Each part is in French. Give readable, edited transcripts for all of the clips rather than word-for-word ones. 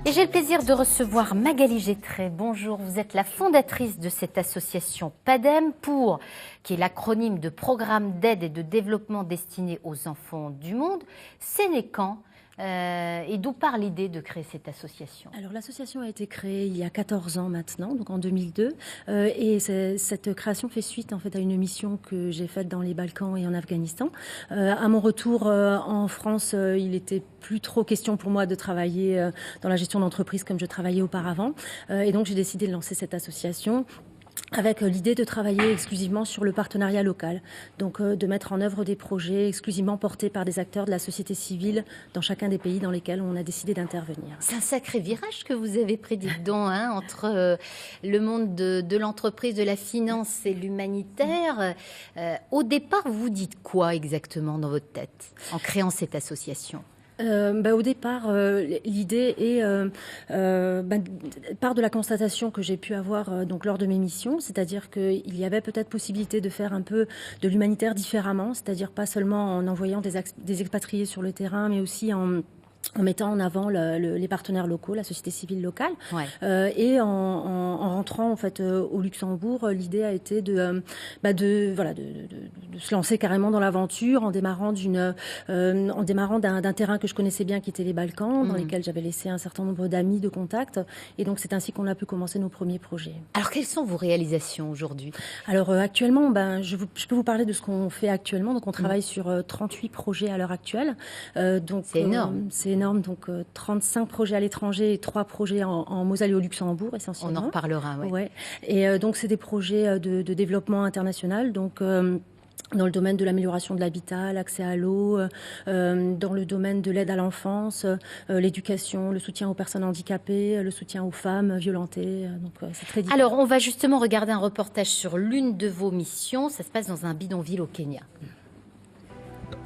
Et j'ai le plaisir de recevoir Magali Gétré. Bonjour, vous êtes la fondatrice de cette association PADEM, qui est l'acronyme de Programme d'aide et de développement destiné aux enfants du monde. C'est né quand et d'où part l'idée de créer cette association? Alors l'association a été créée il y a 14 ans maintenant, donc en 2002, et cette création fait suite en fait à une mission que j'ai faite dans les Balkans et en Afghanistan. À mon retour en France, il était plus trop question pour moi de travailler dans la gestion d'entreprise comme je travaillais auparavant, et donc j'ai décidé de lancer cette association avec l'idée de travailler exclusivement sur le partenariat local, donc de mettre en œuvre des projets exclusivement portés par des acteurs de la société civile dans chacun des pays dans lesquels on a décidé d'intervenir. C'est un sacré virage que vous avez pris, dites donc, entre le monde de l'entreprise, de la finance et l'humanitaire. Au départ, vous dites quoi exactement dans votre tête en créant cette association ? Au départ, l'idée est part de la constatation que j'ai pu avoir donc lors de mes missions, c'est-à-dire qu'il y avait peut-être possibilité de faire un peu de l'humanitaire différemment, c'est-à-dire pas seulement en envoyant des expatriés sur le terrain, mais aussi en mettant en avant les partenaires locaux, la société civile locale. Ouais. Et en rentrant en fait au Luxembourg, l'idée a été de se lancer carrément dans l'aventure en démarrant d'un terrain que je connaissais bien qui était les Balkans, dans lesquels j'avais laissé un certain nombre d'amis, de contacts. Et donc c'est ainsi qu'on a pu commencer nos premiers projets. Alors quelles sont vos réalisations aujourd'hui ? Alors actuellement, je peux vous parler de ce qu'on fait actuellement. Donc on travaille sur 38 projets à l'heure actuelle. Donc c'est énorme. C'est énorme, donc 35 projets à l'étranger et 3 projets en Moselle et au Luxembourg essentiellement. On en reparlera, oui. Ouais. Et donc c'est des projets de développement international, donc dans le domaine de l'amélioration de l'habitat, l'accès à l'eau, dans le domaine de l'aide à l'enfance, l'éducation, le soutien aux personnes handicapées, le soutien aux femmes violentées. Donc c'est très différent. Alors on va justement regarder un reportage sur l'une de vos missions. Ça se passe dans un bidonville au Kenya.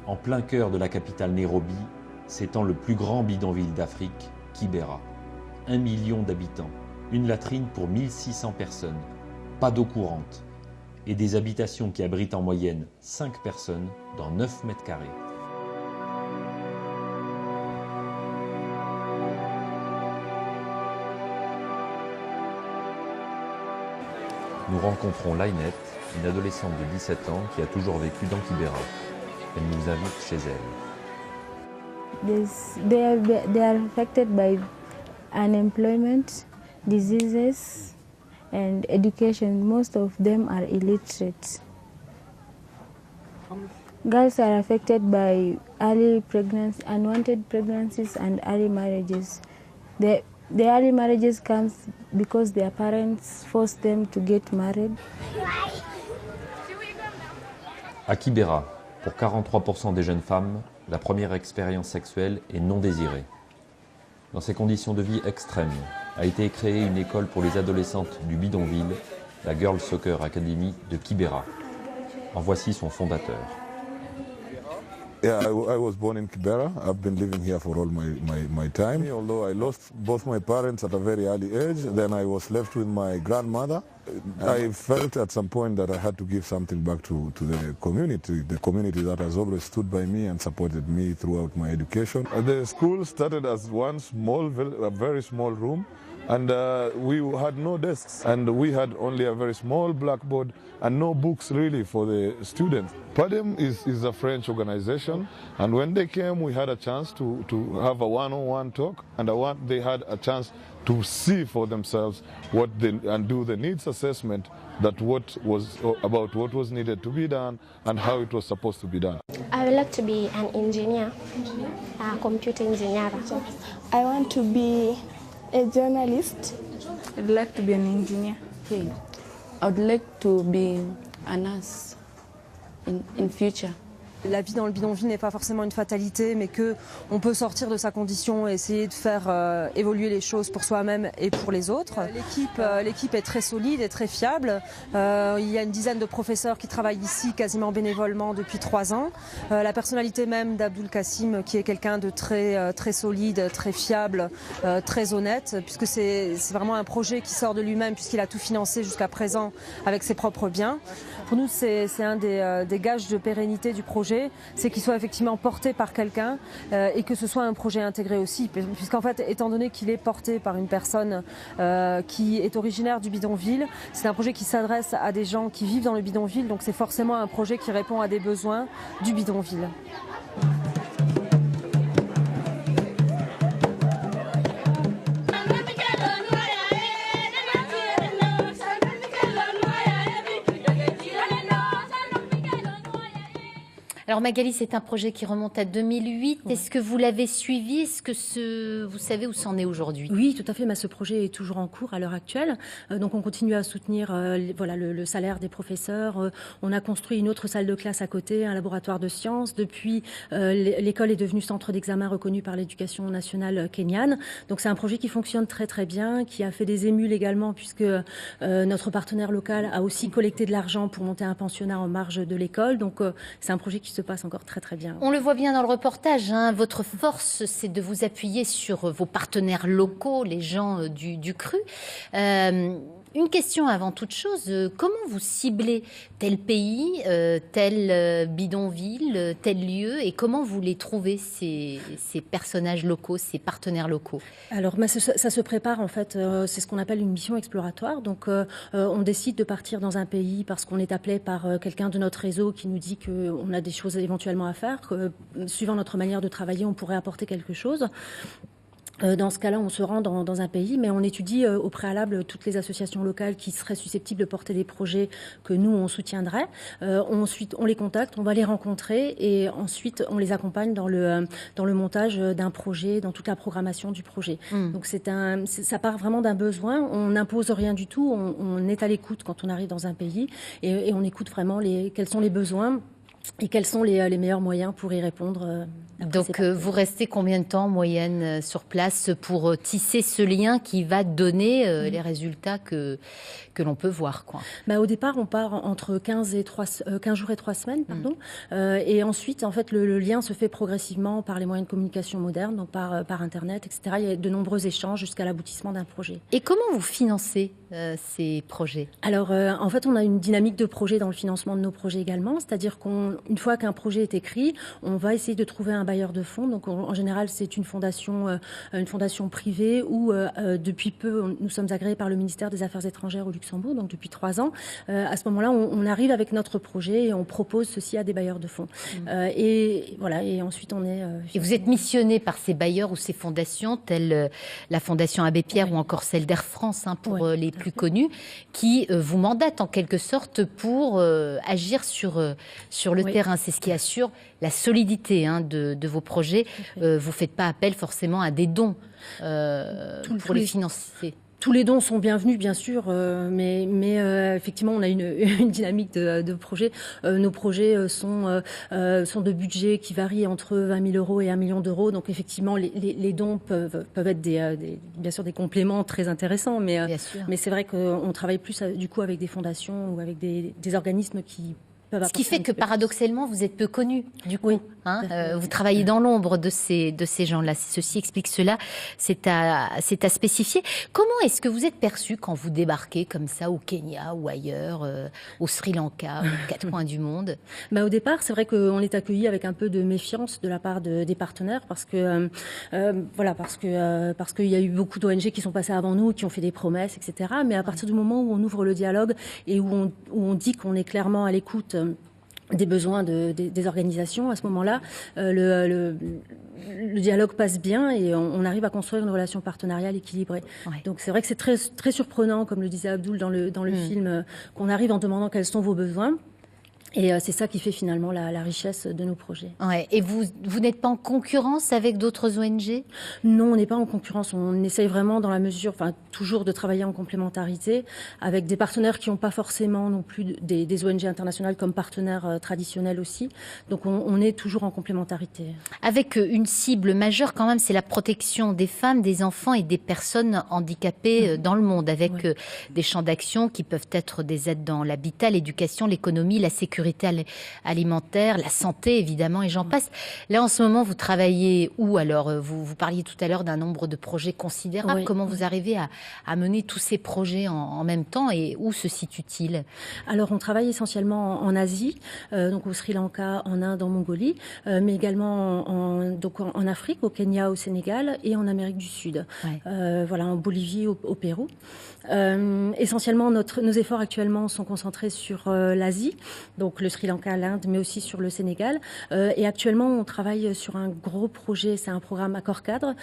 En plein cœur de la capitale Nairobi, s'étend le plus grand bidonville d'Afrique, Kibera. 1 million d'habitants, une latrine pour 1600 personnes, pas d'eau courante, et des habitations qui abritent en moyenne 5 personnes dans 9 mètres carrés. Nous rencontrons Lainette, une adolescente de 17 ans qui a toujours vécu dans Kibera. Elle nous invite chez elle. They are affected by unemployment, diseases, and education. Most of them are illiterate. Girls are affected by early pregnancy, unwanted pregnancies, and early marriages. The early marriages comes because their parents force them to get married. À Kibera, pour 43% des jeunes femmes, la première expérience sexuelle est non désirée. Dans ces conditions de vie extrêmes, a été créée une école pour les adolescentes du bidonville, la Girls Soccer Academy de Kibera. En voici son fondateur. Yeah, I was born in Kibera. I've been living here for all my time. Although I lost both my parents at a very early age, then I was left with my grandmother. I felt at some point that I had to give something back to the community that has always stood by me and supported me throughout my education. The school started as a very small room, and we had no desks, and we had only a very small blackboard and no books really for the students. PADEM is a French organization, and when they came we had a chance to have a one-on-one talk, and they had a chance to see for themselves and do the needs assessment what was needed to be done and how it was supposed to be done. I would like to be an engineer, a computer engineer. I want to be a journalist. I'd like to be an engineer. Okay. I would like to be a nurse in future. La vie dans le bidonville n'est pas forcément une fatalité, mais qu'on peut sortir de sa condition et essayer de faire évoluer les choses pour soi-même et pour les autres. L'équipe est très solide et très fiable. Il y a une dizaine de professeurs qui travaillent ici quasiment bénévolement depuis 3 ans. La personnalité même d'Abdoul Kassim, qui est quelqu'un de très solide, très fiable, très honnête, puisque c'est vraiment un projet qui sort de lui-même, puisqu'il a tout financé jusqu'à présent avec ses propres biens. Pour nous, c'est un des gages de pérennité du projet. projet, c'est qu'il soit effectivement porté par quelqu'un et que ce soit un projet intégré aussi, puisqu'en fait, étant donné qu'il est porté par une personne qui est originaire du bidonville, c'est un projet qui s'adresse à des gens qui vivent dans le bidonville, donc c'est forcément un projet qui répond à des besoins du bidonville. Alors Magali, c'est un projet qui remonte à 2008. Ouais. Est-ce que vous l'avez suivi? Est-ce que vous savez où c'en est aujourd'hui? Oui, tout à fait. Ce projet est toujours en cours à l'heure actuelle. Donc on continue à soutenir le salaire des professeurs. On a construit une autre salle de classe à côté, un laboratoire de sciences. Depuis, l'école est devenue centre d'examen reconnu par l'éducation nationale kenyane. Donc c'est un projet qui fonctionne très très bien, qui a fait des émules également, puisque notre partenaire local a aussi collecté de l'argent pour monter un pensionnat en marge de l'école. Donc c'est un projet qui se passe encore très très bien. On le voit bien dans le reportage, hein. Votre force, c'est de vous appuyer sur vos partenaires locaux, les gens du cru. Une question avant toute chose, comment vous ciblez tel pays, tel bidonville, tel lieu, et comment vous les trouvez, ces personnages locaux, ces partenaires locaux? Alors ça se prépare en fait, c'est ce qu'on appelle une mission exploratoire. Donc on décide de partir dans un pays parce qu'on est appelé par quelqu'un de notre réseau qui nous dit qu'on a des choses éventuellement à faire, que suivant notre manière de travailler, on pourrait apporter quelque chose. Dans ce cas-là, on se rend dans un pays, mais on étudie au préalable toutes les associations locales qui seraient susceptibles de porter des projets que nous, on soutiendrait. Ensuite, on les contacte, on va les rencontrer et ensuite, on les accompagne dans le montage d'un projet, dans toute la programmation du projet. Donc, ça part vraiment d'un besoin. On n'impose rien du tout. On est à l'écoute quand on arrive dans un pays et on écoute vraiment quels sont les besoins et quels sont les meilleurs moyens pour y répondre. Donc vous restez combien de temps en moyenne sur place pour tisser ce lien qui va donner les résultats que l'on peut voir, quoi? Au départ, on part entre 15 jours et 3 semaines, pardon. Et ensuite, en fait, le lien se fait progressivement par les moyens de communication modernes, donc par Internet, etc. Il y a de nombreux échanges jusqu'à l'aboutissement d'un projet. Et comment vous financez ces projets? Alors, en fait, on a une dynamique de projet dans le financement de nos projets également, c'est-à-dire qu'une fois qu'un projet est écrit, on va essayer de trouver un bailleur de fonds. Donc, en général, c'est une fondation privée où, depuis peu, nous sommes agréés par le ministère des Affaires étrangères au Luxembourg, donc depuis 3 ans. À ce moment-là, on arrive avec notre projet et on propose ceci à des bailleurs de fonds. Et voilà, et ensuite, on est... Et vous êtes missionné par ces bailleurs ou ces fondations, telles la Fondation Abbé Pierre ou encore celle d'Air France, hein, pour les plus connus, qui vous mandatent en quelque sorte pour agir sur le terrain. C'est ce qui assure la solidité de vos projets. Vous ne faites pas appel forcément à des dons pour les financer. Tous les dons sont bienvenus, bien sûr, mais effectivement, on a une dynamique de projet. Nos projets sont de budget qui varient entre 20 000 euros et 1 million d'euros. Donc, effectivement, les dons peuvent être bien sûr des compléments très intéressants, mais c'est vrai qu'on travaille plus du coup avec des fondations ou avec des organismes qui... Ce qui fait que paradoxalement, vous êtes peu connu, du coup. Vous travaillez dans l'ombre de ces gens-là. Ceci explique cela. C'est à spécifier. Comment est-ce que vous êtes perçu quand vous débarquez comme ça au Kenya ou ailleurs, au Sri Lanka, aux 4 coins du monde? Au départ, c'est vrai qu'on est accueilli avec un peu de méfiance de la part des partenaires parce qu'il y a eu beaucoup d'ONG qui sont passées avant nous, qui ont fait des promesses, etc. Mais à partir du moment où on ouvre le dialogue et où on dit qu'on est clairement à l'écoute des besoins des organisations, à ce moment-là, le dialogue passe bien et on arrive à construire une relation partenariale équilibrée. Donc c'est vrai que c'est très, très surprenant, comme le disait Abdoul dans le film, qu'on arrive en demandant quels sont vos besoins. Et c'est ça qui fait finalement la richesse de nos projets. Et vous n'êtes pas en concurrence avec d'autres ONG? Non, on n'est pas en concurrence. On essaye vraiment dans la mesure, toujours de travailler en complémentarité avec des partenaires qui n'ont pas forcément non plus des ONG internationales comme partenaires traditionnels aussi. Donc on est toujours en complémentarité. Avec une cible majeure quand même, c'est la protection des femmes, des enfants et des personnes handicapées dans le monde, avec des champs d'action qui peuvent être des aides dans l'habitat, l'éducation, l'économie, la sécurité sécurité alimentaire, la santé évidemment et j'en passe. Là en ce moment vous travaillez où alors vous parliez tout à l'heure d'un nombre de projets considérable. Comment vous arrivez à mener tous ces projets en même temps et où se situent-ils? Alors on travaille essentiellement en Asie, donc au Sri Lanka, en Inde, en Mongolie, mais également en Afrique, au Kenya, au Sénégal et en Amérique du Sud. Voilà, en Bolivie, au Pérou. Essentiellement, nos efforts actuellement sont concentrés sur l'Asie, donc le Sri Lanka, l'Inde, mais aussi sur le Sénégal. Et actuellement, on travaille sur un gros projet, c'est un programme accord cadre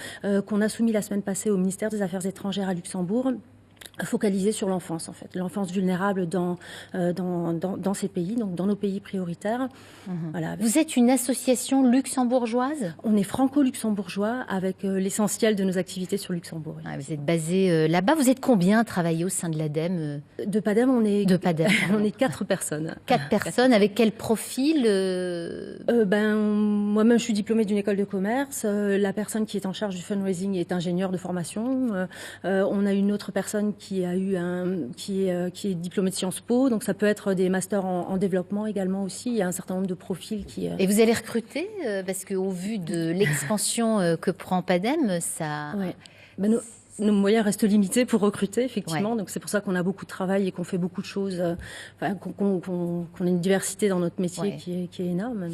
qu'on a soumis la semaine passée au ministère des Affaires étrangères à Luxembourg, focalisé sur l'enfance, en fait, l'enfance vulnérable dans ces pays, donc dans nos pays prioritaires. Voilà. Vous êtes une association luxembourgeoise? On est franco-luxembourgeois avec l'essentiel de nos activités sur Luxembourg. Vous êtes basé là-bas. Vous êtes combien à travailler au sein de l'ADEME? De PADEM, on est... De PADEM. On est 4 personnes. 4 personnes, avec quel profil? Moi-même, je suis diplômée d'une école de commerce. La personne qui est en charge du fundraising est ingénieure de formation. On a une autre personne qui est diplômée de Sciences Po, donc ça peut être des masters en développement également aussi. Il y a un certain nombre de profils qui... Et vous allez recruter parce qu'au vu de l'expansion que prend PADEM, ça... Nos moyens restent limités pour recruter, effectivement. Donc c'est pour ça qu'on a beaucoup de travail et qu'on fait beaucoup de choses, qu'on a une diversité dans notre métier qui est énorme.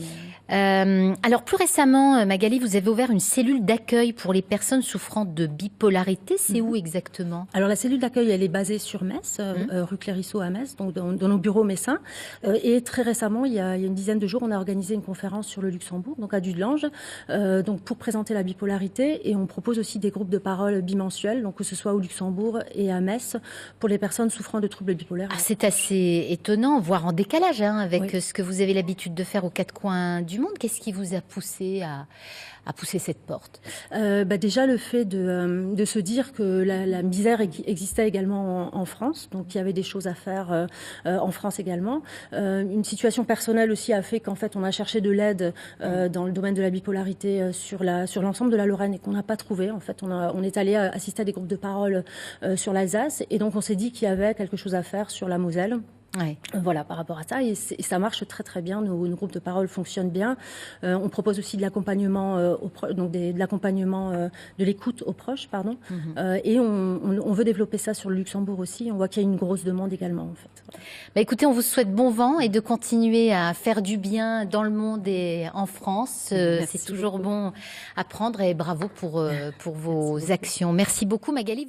Alors plus récemment, Magali, vous avez ouvert une cellule d'accueil pour les personnes souffrant de bipolarité. C'est où exactement? Alors la cellule d'accueil, elle est basée sur Metz, rue Clérisseau à Metz, donc dans nos bureaux messins. Et très récemment, il y a une dizaine de jours, on a organisé une conférence sur le Luxembourg, donc à Dudelange, donc pour présenter la bipolarité. Et on propose aussi des groupes de parole bimensuels, donc que ce soit au Luxembourg et à Metz, pour les personnes souffrant de troubles bipolaires. C'est assez étonnant, voire en décalage avec ce que vous avez l'habitude de faire aux 4 coins du monde. Qu'est-ce qui vous a poussé à pousser cette porte? Déjà le fait de se dire que la misère existait également en France, donc il y avait des choses à faire en France également. Une situation personnelle aussi a fait qu'en fait on a cherché de l'aide dans le domaine de la bipolarité sur l'ensemble de la Lorraine et qu'on n'a pas trouvé. En fait, on est allé assister à des groupes de parole sur l'Alsace et donc on s'est dit qu'il y avait quelque chose à faire sur la Moselle. Voilà, par rapport à ça, et ça marche très très bien. Nos groupes de parole fonctionnent bien. On propose aussi de l'accompagnement, de l'écoute aux proches, pardon. Et on veut développer ça sur le Luxembourg aussi. On voit qu'il y a une grosse demande également, en fait. Écoutez, on vous souhaite bon vent et de continuer à faire du bien dans le monde et en France. C'est toujours bon à prendre et bravo pour vos actions. Merci beaucoup, Magali.